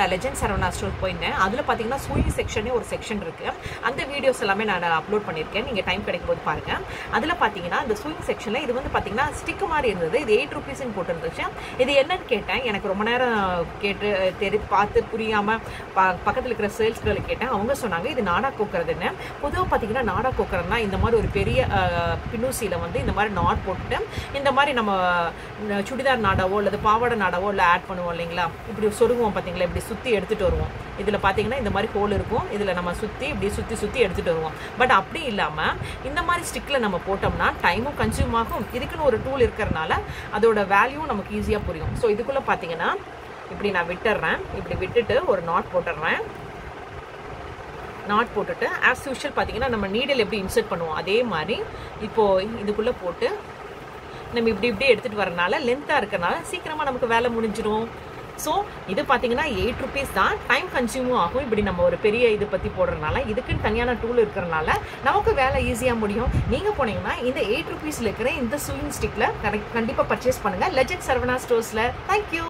நான் legend Saravana store போயிருந்தேன். அதில் பார்த்தீங்கன்னா சூயிங் செக்ஷனே ஒரு செக்ஷன் இருக்குது. அந்த வீடியோஸ் எல்லாமே நான் அப்லோட் பண்ணியிருக்கேன். நீங்கள் டைம் கிடைக்கும் போது பாருங்கள். அதில் பார்த்தீங்கன்னா இந்த சூயிங் செக்ஷனில் இது வந்து பார்த்தீங்கன்னா ஸ்டிக்கு மாதிரி இருந்தது. இது 8 ரூபீஸ்ன்னு போட்டுருந்துச்சு. இது என்னன்னு கேட்டேன். எனக்கு ரொம்ப நேரம் கேட்டு பார்த்து புரியாமல் பக்கத்தில் இருக்கிற சேல்ஸ்களை கேட்டேன். அவங்க சொன்னாங்க இது நாடா கோக்குறதுன்னு. பொதுவாக பார்த்தீங்கன்னா நாடா கோக்குறதுனா இந்த மாதிரி ஒரு பெரிய பின்னூசியில் வந்து இந்த மாதிரி நாட் போட்டுட்டு இந்த மாதிரி நம்ம சுடிதார் நாடாவோ அல்லது பாவாடை நாடாவோ இல்லை ஆட் பண்ணுவோம் இல்லைங்களா, இப்படி சொருகுவோம் பார்த்தீங்களா, இப்படி சுற்றி எடுத்துகிட்டு வருவோம். இதில் பார்த்தீங்கன்னா இந்த மாதிரி ஹோல் இருக்கும். இதில் நம்ம சுற்றி இப்படி சுற்றி எடுத்துகிட்டு வருவோம். பட் அப்படி இல்லாமல் இந்த மாதிரி ஸ்டிக்கில் நம்ம போட்டோம்னா டைமும் கன்சியூம் ஆகும். இதுக்குன்னு ஒரு டூல் இருக்கிறனால அதோட வேல்யூ நமக்கு ஈஸியாக புரியும். ஸோ இதுக்குள்ளே பார்த்தீங்கன்னா இப்படி நான் விட்டுடுறேன். இப்படி விட்டுட்டு ஒரு நாட் போட்டுடுறேன். நாட் போட்டுட்டு ஆஸ் யூஷுவல் பார்த்தீங்கன்னா நம்ம நீடில் எப்படி இன்சர்ட் பண்ணுவோம் அதே மாதிரி இப்போது இதுக்குள்ளே போட்டு நம்ம இப்படி எடுத்துகிட்டு வரனால லென்த்தாக இருக்கிறனால சீக்கிரமாக நமக்கு வேலை முடிஞ்சிடும். ஸோ இது பார்த்தீங்கன்னா 8 ரூபீஸ் தான். டைம் கன்சியூமும் ஆகும். இப்படி நம்ம ஒரு பெரிய இது பற்றி போடுறதுனால இதுக்குன்னு தனியான டூல் இருக்கிறனால நமக்கு வேலை ஈஸியாக முடியும். நீங்கள் போனீங்கன்னா இந்த 8 ரூபீஸில் இருக்கிற இந்த சூயிங் ஸ்டிக்கில் கண்டிப்பாக பர்ச்சேஸ் பண்ணுங்கள் லெஜெண்ட் சரவணா ஸ்டோர்ஸில். தேங்க்யூ.